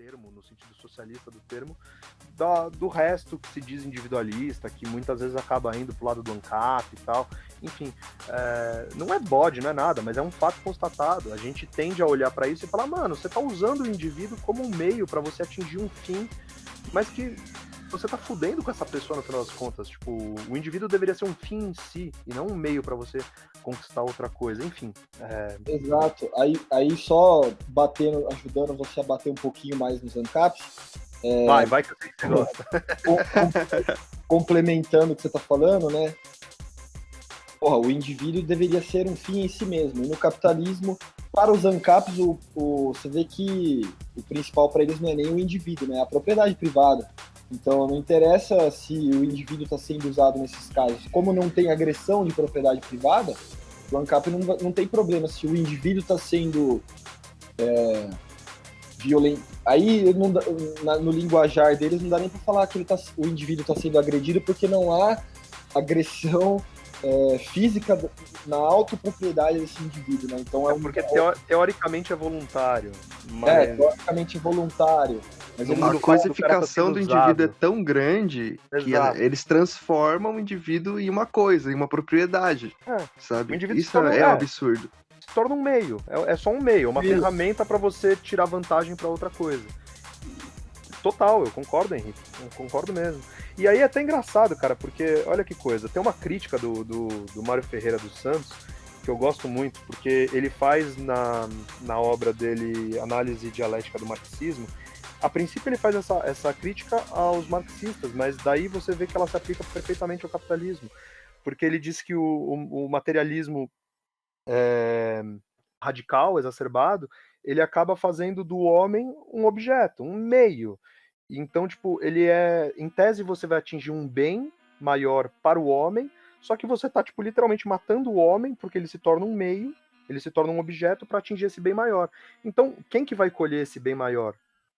termo, no sentido socialista do termo, do resto que se diz individualista, que muitas vezes acaba indo pro lado do ANCAP e tal. Enfim, não é bode, não é nada, mas é um fato constatado. A gente tende a olhar para isso e falar, mano, você tá usando o indivíduo como um meio para você atingir um fim, mas que você tá fudendo com essa pessoa no final das contas. Tipo, o indivíduo deveria ser um fim em si e não um meio para você conquistar outra coisa. Enfim. Exato. Aí só batendo, ajudando você a bater um pouquinho mais nos ANCAPs. Vai que você gosta. Complementando o que você tá falando, né? Porra, o indivíduo deveria ser um fim em si mesmo. E no capitalismo, para os ANCAPs, você vê que o principal para eles não é nem o indivíduo, né? É a propriedade privada. Então, não interessa se o indivíduo está sendo usado nesses casos. Como não tem agressão de propriedade privada, o ANCAP não tem problema se o indivíduo está sendo violento. Aí, no linguajar deles, não dá nem para falar que o indivíduo está sendo agredido, porque não há agressão física na autopropriedade desse indivíduo, né? Então porque teoricamente é voluntário. Mas... teoricamente é voluntário. Mas a coisificação do indivíduo é tão grande que eles transformam o indivíduo em uma coisa, em uma propriedade, sabe? Isso é um absurdo. Se torna um meio, é só um meio, uma ferramenta para você tirar vantagem para outra coisa. Total, eu concordo, Henrique, eu concordo mesmo. E aí é até engraçado, cara, porque olha que coisa, tem uma crítica do Mário Ferreira dos Santos que eu gosto muito, porque ele faz na obra dele Análise Dialética do Marxismo. A princípio ele faz essa crítica aos marxistas, mas daí você vê que ela se aplica perfeitamente ao capitalismo, porque ele diz que o materialismo radical, exacerbado, ele acaba fazendo do homem um objeto, um meio. Então, tipo, em tese você vai atingir um bem maior para o homem, só que você tá, tipo, literalmente matando o homem, porque ele se torna um meio, ele se torna um objeto para atingir esse bem maior. Então, quem que vai colher esse bem maior?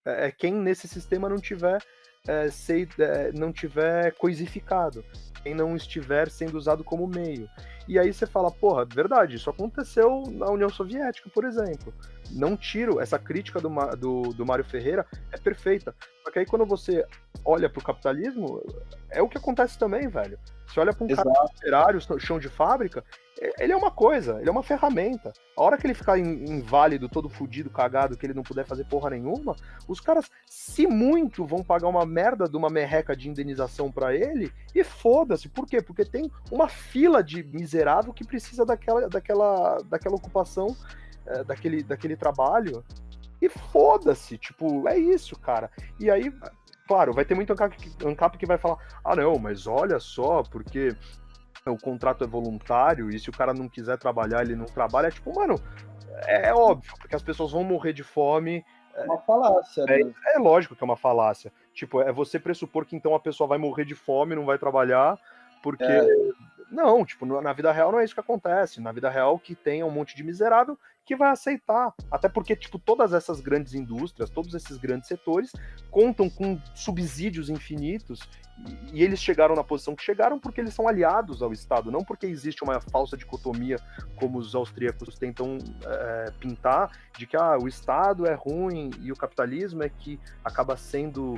É quem nesse sistema não tiver coisificado, quem não estiver sendo usado como meio. E aí você fala, porra, verdade, isso aconteceu na União Soviética, por exemplo. Não tiro, essa crítica do Mário Ferreira é perfeita. Só que aí quando você olha pro capitalismo, é o que acontece também, velho. Você olha pra um cara operário, chão de fábrica, ele é uma coisa, ele é uma ferramenta. A hora que ele ficar inválido, todo fudido, cagado, que ele não puder fazer porra nenhuma, os caras, se muito, vão pagar uma merda de uma merreca de indenização pra ele, e foda-se. Por quê? Porque tem uma fila de miserável que precisa daquela ocupação, daquele trabalho, e foda-se, tipo, é isso, cara. E aí, claro, vai ter muito ANCAP que vai falar, não, mas olha só, porque o contrato é voluntário e se o cara não quiser trabalhar, ele não trabalha. Tipo, mano, é óbvio, porque as pessoas vão morrer de fome. É uma falácia, né? É lógico que é uma falácia. Tipo, é você pressupor que então a pessoa vai morrer de fome, não vai trabalhar, porque... Não, tipo, na vida real não é isso que acontece. Na vida real que tem um monte de miserável que vai aceitar. Até porque, tipo, todas essas grandes indústrias, todos esses grandes setores contam com subsídios infinitos e eles chegaram na posição que chegaram porque eles são aliados ao Estado, não porque existe uma falsa dicotomia, como os austríacos tentam pintar, de que o Estado é ruim e o capitalismo é que acaba sendo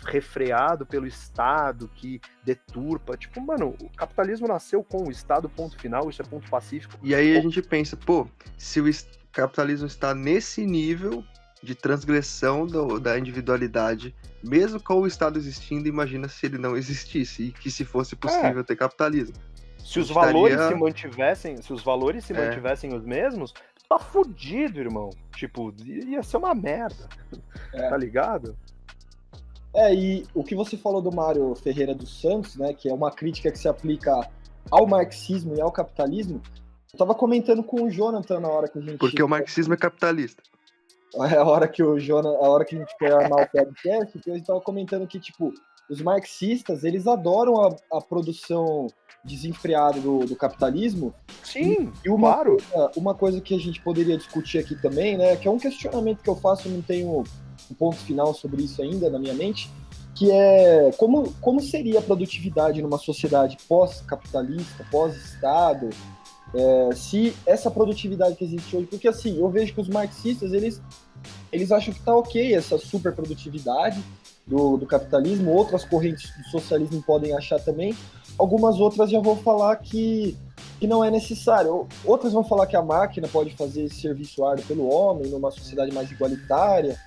refreado pelo Estado, que deturpa. Tipo, mano, o capitalismo nasceu com o Estado, ponto final, isso é ponto pacífico. E aí a gente pensa, pô, se o capitalismo está nesse nível de transgressão da individualidade, mesmo com o Estado existindo, imagina se ele não existisse e que se fosse possível ter capitalismo. Se os valores se mantivessem, os mesmos, tá fudido, irmão. Tipo, ia ser uma merda. Tá ligado? E o que você falou do Mário Ferreira dos Santos, né, que é uma crítica que se aplica ao marxismo e ao capitalismo, eu tava comentando com o Jonathan na hora que a gente... Porque o marxismo é capitalista. A hora que a gente foi armar o podcast, que a gente tava comentando que, tipo, os marxistas, eles adoram a produção desenfreada do capitalismo. Sim, e uma coisa que a gente poderia discutir aqui também, né, que é um questionamento que eu faço, não tenho um ponto final sobre isso ainda na minha mente, que é como seria a produtividade numa sociedade pós-capitalista, pós-Estado, se essa produtividade que existe hoje, porque assim, eu vejo que os marxistas, eles acham que tá ok essa super produtividade do capitalismo, outras correntes do socialismo podem achar também, algumas outras já vão falar que não é necessário, outras vão falar que a máquina pode fazer esse serviço árduo pelo homem, numa sociedade mais igualitária,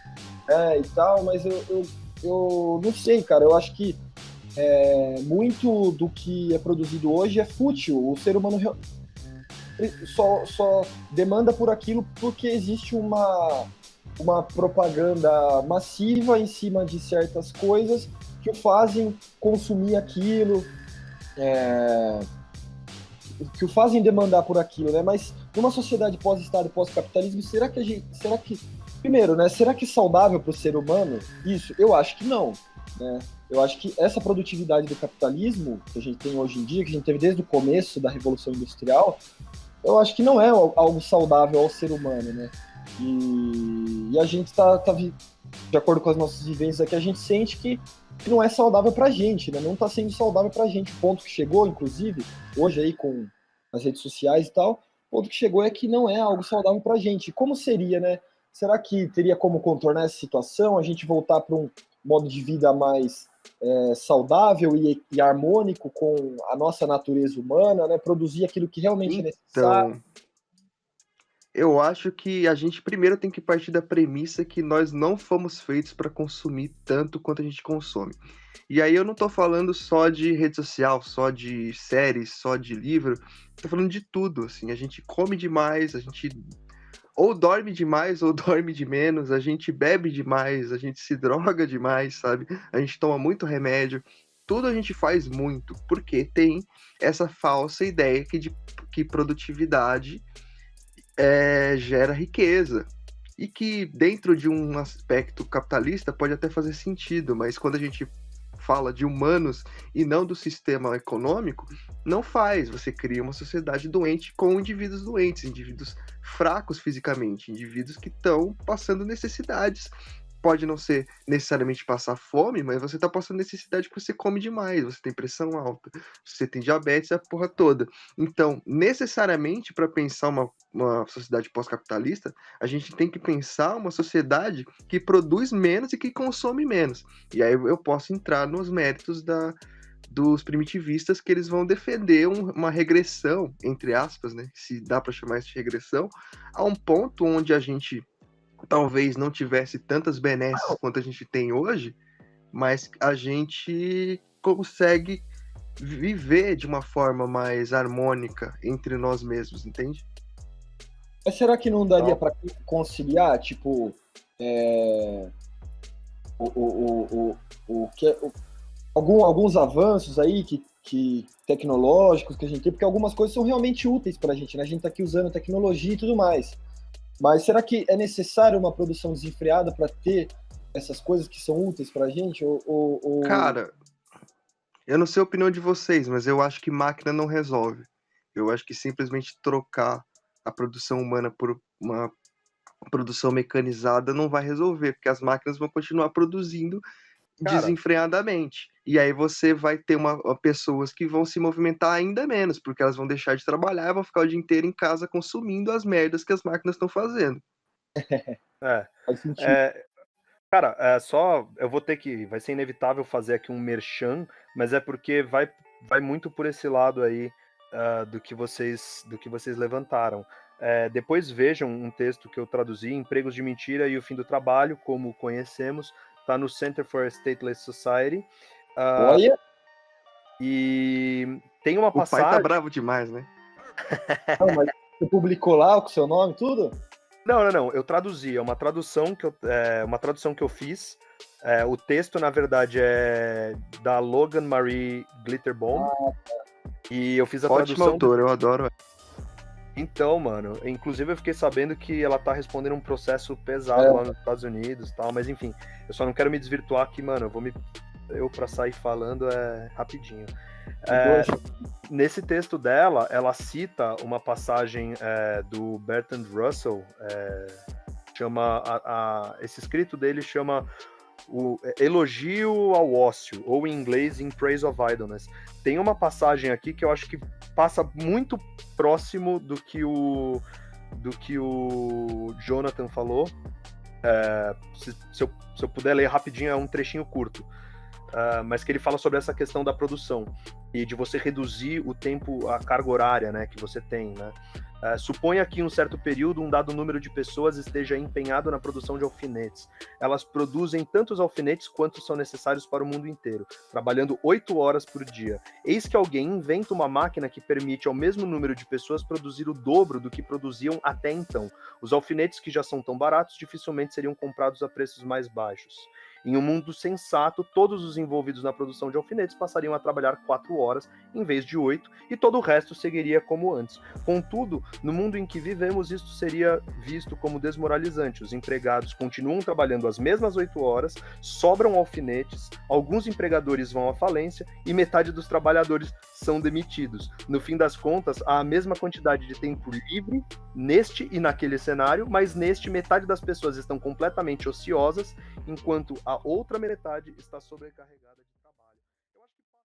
e tal, mas eu não sei, cara, eu acho que muito do que é produzido hoje é fútil, o ser humano só demanda por aquilo porque existe uma propaganda massiva em cima de certas coisas que o fazem consumir aquilo, que o fazem demandar por aquilo, né? Mas numa sociedade pós-Estado e pós-capitalismo, será que, primeiro, né? Será que é saudável para o ser humano isso? Eu acho que não, né? Eu acho que essa produtividade do capitalismo que a gente tem hoje em dia, que a gente teve desde o começo da Revolução Industrial, eu acho que não é algo saudável ao ser humano, né? E a gente tá de acordo com as nossas vivências aqui, a gente sente que não é saudável pra gente, né? Não tá sendo saudável pra gente. O ponto que chegou, inclusive, hoje aí com as redes sociais e tal, o ponto que chegou é que não é algo saudável pra gente. Como seria, né? Será que teria como contornar essa situação? A gente voltar para um modo de vida mais saudável e harmônico com a nossa natureza humana, né? Produzir aquilo que realmente é necessário. Então, eu acho que a gente primeiro tem que partir da premissa que nós não fomos feitos para consumir tanto quanto a gente consome. E aí eu não tô falando só de rede social, só de séries, só de livro, tô falando de tudo, assim, a gente come demais, a gente ou dorme demais ou dorme de menos, a gente bebe demais, a gente se droga demais, sabe? A gente toma muito remédio, tudo a gente faz muito, porque tem essa falsa ideia que produtividade gera riqueza. E que dentro de um aspecto capitalista pode até fazer sentido, mas quando a gente fala de humanos e não do sistema econômico, não faz. Você cria uma sociedade doente com indivíduos doentes, indivíduos fracos fisicamente, indivíduos que estão passando necessidades. Pode não ser necessariamente passar fome, mas você está passando necessidade porque você come demais, você tem pressão alta, você tem diabetes, a porra toda. Então, necessariamente, para pensar uma sociedade pós-capitalista, a gente tem que pensar uma sociedade que produz menos e que consome menos. E aí eu posso entrar nos méritos dos primitivistas, que eles vão defender uma regressão, entre aspas, né, se dá para chamar isso de regressão, a um ponto onde a gente talvez não tivesse tantas benesses quanto a gente tem hoje, mas a gente consegue viver de uma forma mais harmônica entre nós mesmos, entende? Mas será que não daria para conciliar, tipo, alguns avanços aí que tecnológicos que a gente tem, porque algumas coisas são realmente úteis para a gente, né? A gente está aqui usando tecnologia e tudo mais. Mas será que é necessário uma produção desenfreada para ter essas coisas que são úteis para a gente? Cara, eu não sei a opinião de vocês, mas eu acho que máquina não resolve. Eu acho que simplesmente trocar a produção humana por uma produção mecanizada não vai resolver, porque as máquinas vão continuar produzindo desenfreadamente. E aí você vai ter pessoas que vão se movimentar ainda menos, porque elas vão deixar de trabalhar e vão ficar o dia inteiro em casa consumindo as merdas que as máquinas estão fazendo. Faz sentido. Cara, vai ser inevitável fazer aqui um merchan, mas é porque vai muito por esse lado aí do que vocês levantaram. Depois vejam um texto que eu traduzi, Empregos de Mentira e o Fim do Trabalho, como conhecemos, está no Center for a Stateless Society. Olha! E tem uma O pai passagem... tá bravo demais, né? Não, mas você publicou lá com o seu nome tudo? Não, eu traduzi, é uma tradução que eu fiz. O texto, na verdade, é da Logan Marie Glitterbaum. E eu fiz a Ótima tradução. autora, eu adoro. Então, mano, inclusive eu fiquei sabendo que ela tá respondendo um processo pesado lá nos Estados Unidos e tal, mas enfim, eu só não quero me desvirtuar aqui, mano, eu pra sair falando rapidinho. Nesse texto dela, ela cita uma passagem do Bertrand Russell, chama esse escrito dele chama o Elogio ao Ócio, ou em inglês In Praise of Idleness. Tem uma passagem aqui que eu acho que passa muito próximo do que o Jonathan falou. Se eu puder ler rapidinho, é um trechinho curto. Mas que ele fala sobre essa questão da produção e de você reduzir o tempo, a carga horária, né, que você tem, né? Suponha que em um certo período um dado número de pessoas esteja empenhado na produção de alfinetes. Elas produzem tantos alfinetes quanto são necessários para o mundo inteiro, trabalhando 8 horas por dia. Eis que alguém inventa uma máquina que permite ao mesmo número de pessoas produzir o dobro do que produziam até então. Os alfinetes, que já são tão baratos, dificilmente seriam comprados a preços mais baixos. Em um mundo sensato, todos os envolvidos na produção de alfinetes passariam a trabalhar 4 horas em vez de 8, e todo o resto seguiria como antes. Contudo, no mundo em que vivemos, isto seria visto como desmoralizante. Os empregados continuam trabalhando as mesmas 8 horas, sobram alfinetes, alguns empregadores vão à falência e metade dos trabalhadores são demitidos. No fim das contas, há a mesma quantidade de tempo livre neste e naquele cenário, mas neste metade das pessoas estão completamente ociosas, enquanto a outra metade está sobrecarregada de trabalho.